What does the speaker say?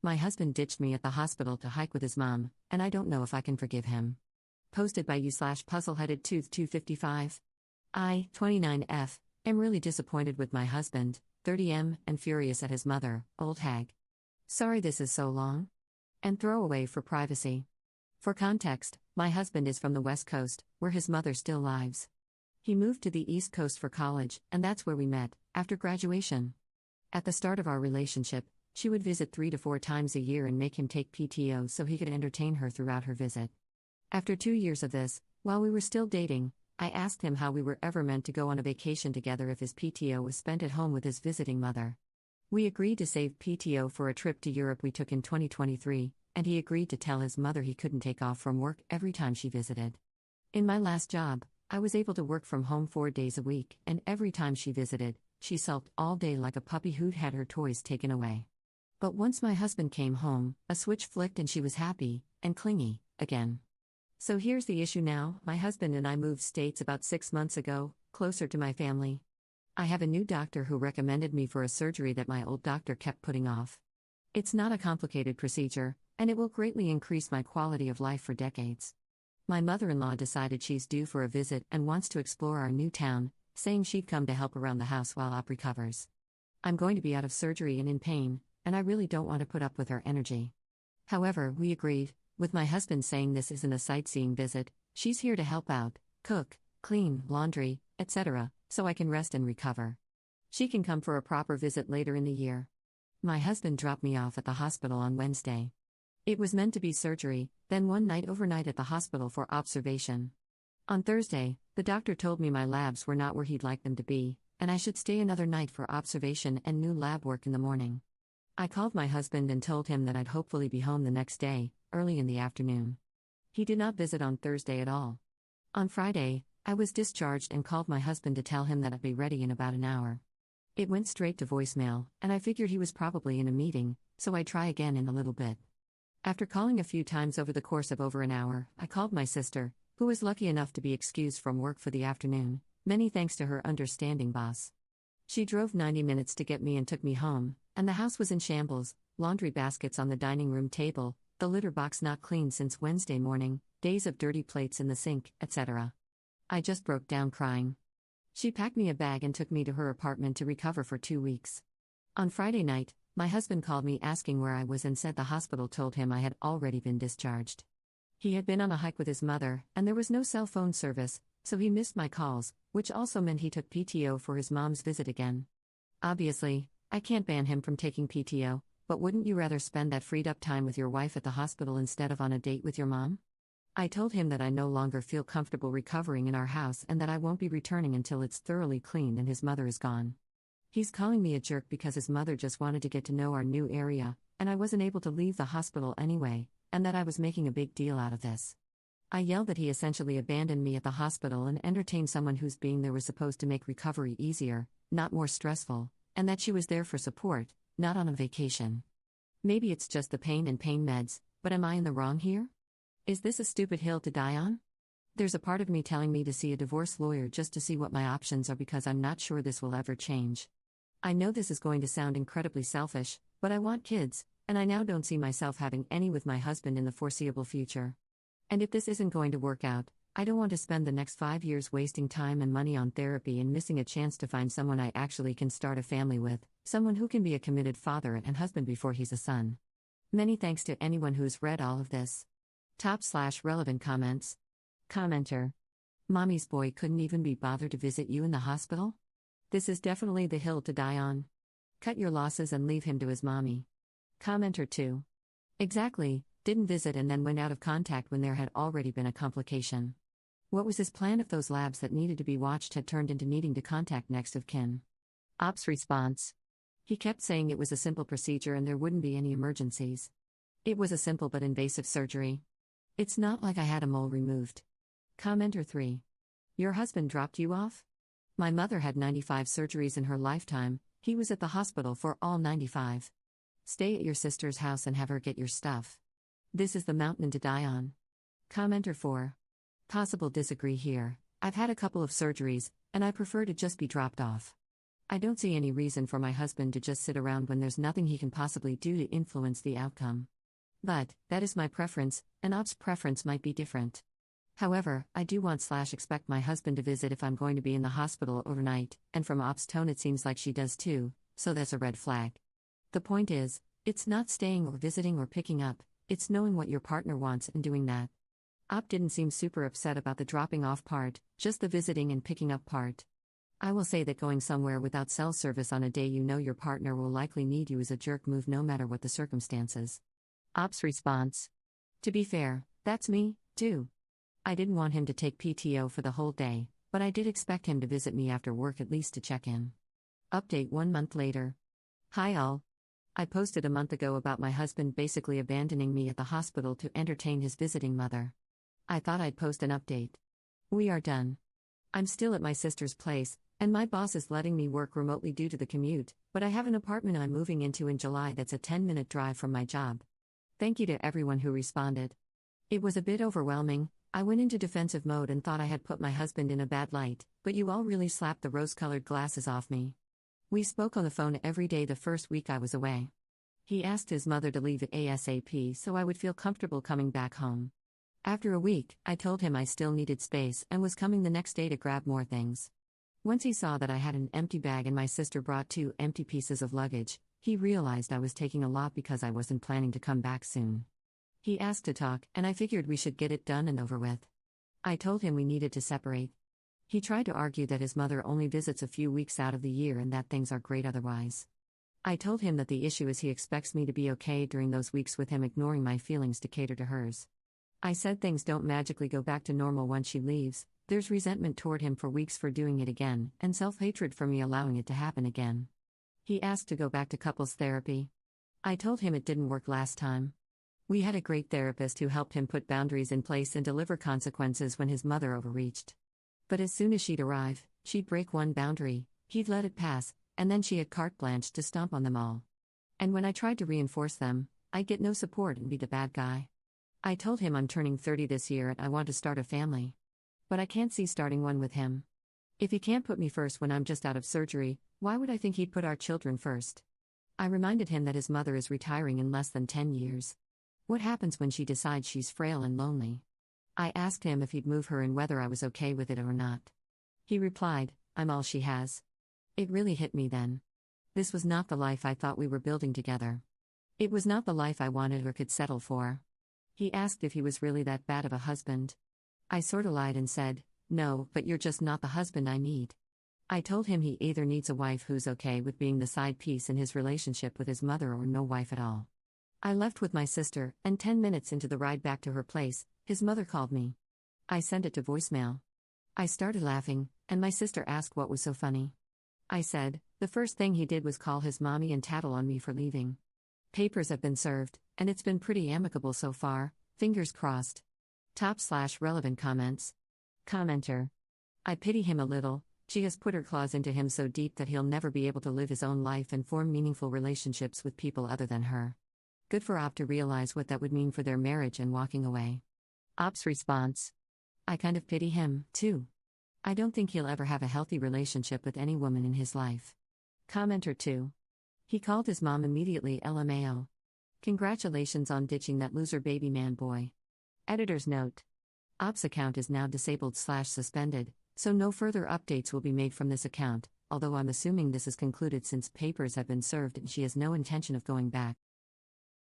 My husband ditched me at the hospital to hike with his mom, and I don't know if I can forgive him. Posted by you/puzzleheaded tooth 255. I, 29F, am really disappointed with my husband, 30M, and furious at his mother, old hag. Sorry this is so long. And throwaway for privacy. For context, my husband is from the West Coast, where his mother still lives. He moved to the East Coast for college, and that's where we met, after graduation. At the start of our relationship, she would visit 3 to 4 times a year and make him take PTO so he could entertain her throughout her visit. After 2 years of this, while we were still dating, I asked him how we were ever meant to go on a vacation together if his PTO was spent at home with his visiting mother. We agreed to save PTO for a trip to Europe we took in 2023, and he agreed to tell his mother he couldn't take off from work every time she visited. In my last job, I was able to work from home 4 days a week, and every time she visited, she sulked all day like a puppy who'd had her toys taken away. But once my husband came home, a switch flicked and she was happy, and clingy, again. So here's the issue now. My husband and I moved states about 6 months ago, closer to my family. I have a new doctor who recommended me for a surgery that my old doctor kept putting off. It's not a complicated procedure, and it will greatly increase my quality of life for decades. My mother-in-law decided she's due for a visit and wants to explore our new town, saying she'd come to help around the house while Op recovers. I'm going to be out of surgery and in pain, and I really don't want to put up with her energy. However, we agreed, with my husband saying this isn't a sightseeing visit, she's here to help out, cook, clean, laundry, etc., so I can rest and recover. She can come for a proper visit later in the year. My husband dropped me off at the hospital on Wednesday. It was meant to be surgery, then one night overnight at the hospital for observation. On Thursday, the doctor told me my labs were not where he'd like them to be, and I should stay another night for observation and new lab work in the morning. I called my husband and told him that I'd hopefully be home the next day, early in the afternoon. He did not visit on Thursday at all. On Friday, I was discharged and called my husband to tell him that I'd be ready in about an hour. It went straight to voicemail, and I figured he was probably in a meeting, so I'd try again in a little bit. After calling a few times over the course of over an hour, I called my sister, who was lucky enough to be excused from work for the afternoon, many thanks to her understanding boss. She drove 90 minutes to get me and took me home, and the house was in shambles, laundry baskets on the dining room table, the litter box not cleaned since Wednesday morning, days of dirty plates in the sink, etc. I just broke down crying. She packed me a bag and took me to her apartment to recover for 2 weeks. On Friday night, my husband called me asking where I was and said the hospital told him I had already been discharged. He had been on a hike with his mother, and there was no cell phone service, so he missed my calls, which also meant he took PTO for his mom's visit again. Obviously, I can't ban him from taking PTO, but wouldn't you rather spend that freed up time with your wife at the hospital instead of on a date with your mom? I told him that I no longer feel comfortable recovering in our house and that I won't be returning until it's thoroughly cleaned and his mother is gone. He's calling me a jerk because his mother just wanted to get to know our new area, and I wasn't able to leave the hospital anyway, and that I was making a big deal out of this. I yelled that he essentially abandoned me at the hospital and entertained someone whose being there was supposed to make recovery easier, not more stressful, and that she was there for support, not on a vacation. Maybe it's just the pain and pain meds, but am I in the wrong here? Is this a stupid hill to die on? There's a part of me telling me to see a divorce lawyer just to see what my options are because I'm not sure this will ever change. I know this is going to sound incredibly selfish, but I want kids, and I now don't see myself having any with my husband in the foreseeable future. And if this isn't going to work out, I don't want to spend the next 5 years wasting time and money on therapy and missing a chance to find someone I actually can start a family with, someone who can be a committed father and husband before he's a son. Many thanks to anyone who's read all of this. Top/relevant comments. Commenter. Mommy's boy couldn't even be bothered to visit you in the hospital? This is definitely the hill to die on. Cut your losses and leave him to his mommy. Commenter 2. Exactly, didn't visit and then went out of contact when there had already been a complication. What was his plan if those labs that needed to be watched had turned into needing to contact next of kin? Op's response. He kept saying it was a simple procedure and there wouldn't be any emergencies. It was a simple but invasive surgery. It's not like I had a mole removed. Commenter 3. Your husband dropped you off? My mother had 95 surgeries in her lifetime, he was at the hospital for all 95. Stay at your sister's house and have her get your stuff. This is the mountain to die on. Commenter 4. Possible disagree here. I've had a couple of surgeries, and I prefer to just be dropped off. I don't see any reason for my husband to just sit around when there's nothing he can possibly do to influence the outcome. But, that is my preference, and Op's preference might be different. However, I do want/expect my husband to visit if I'm going to be in the hospital overnight, and from Op's tone it seems like she does too, so that's a red flag. The point is, it's not staying or visiting or picking up, it's knowing what your partner wants and doing that. Op didn't seem super upset about the dropping off part, just the visiting and picking up part. I will say that going somewhere without cell service on a day you know your partner will likely need you is a jerk move no matter what the circumstances. Op's response. To be fair, that's me, too. I didn't want him to take PTO for the whole day, but I did expect him to visit me after work at least to check in. Update 1 month later. Hi all. I posted a month ago about my husband basically abandoning me at the hospital to entertain his visiting mother. I thought I'd post an update. We are done. I'm still at my sister's place, and my boss is letting me work remotely due to the commute, but I have an apartment I'm moving into in July that's a 10-minute drive from my job. Thank you to everyone who responded. It was a bit overwhelming. I went into defensive mode and thought I had put my husband in a bad light, but you all really slapped the rose-colored glasses off me. We spoke on the phone every day the first week I was away. He asked his mother to leave ASAP so I would feel comfortable coming back home. After a week, I told him I still needed space and was coming the next day to grab more things. Once he saw that I had an empty bag and my sister brought 2 empty pieces of luggage, he realized I was taking a lot because I wasn't planning to come back soon. He asked to talk, and I figured we should get it done and over with. I told him we needed to separate. He tried to argue that his mother only visits a few weeks out of the year and that things are great otherwise. I told him that the issue is he expects me to be okay during those weeks with him ignoring my feelings to cater to hers. I said things don't magically go back to normal once she leaves. There's resentment toward him for weeks for doing it again, and self-hatred for me allowing it to happen again. He asked to go back to couples therapy. I told him it didn't work last time. We had a great therapist who helped him put boundaries in place and deliver consequences when his mother overreached. But as soon as she'd arrive, she'd break one boundary, he'd let it pass, and then she had carte blanche to stomp on them all. And when I tried to reinforce them, I'd get no support and be the bad guy. I told him I'm turning 30 this year and I want to start a family. But I can't see starting one with him. If he can't put me first when I'm just out of surgery, why would I think he'd put our children first? I reminded him that his mother is retiring in less than 10 years. What happens when she decides she's frail and lonely? I asked him if he'd move her and whether I was okay with it or not. He replied, I'm all she has. It really hit me then. This was not the life I thought we were building together. It was not the life I wanted or could settle for. He asked if he was really that bad of a husband. I sorta lied and said, no, but you're just not the husband I need. I told him he either needs a wife who's okay with being the side piece in his relationship with his mother or no wife at all. I left with my sister, and 10 minutes into the ride back to her place, his mother called me. I sent it to voicemail. I started laughing, and my sister asked what was so funny. I said, the first thing he did was call his mommy and tattle on me for leaving. Papers have been served, and it's been pretty amicable so far, fingers crossed. Top/relevant comments. Commenter. I pity him a little. She has put her claws into him so deep that he'll never be able to live his own life and form meaningful relationships with people other than her. Good for Op to realize what that would mean for their marriage and walking away. Op's response. I kind of pity him, too. I don't think he'll ever have a healthy relationship with any woman in his life. Commenter 2. He called his mom immediately LMAO. Congratulations on ditching that loser baby man boy. Editor's note. Op's account is now disabled/suspended, so no further updates will be made from this account, although I'm assuming this is concluded since papers have been served and she has no intention of going back.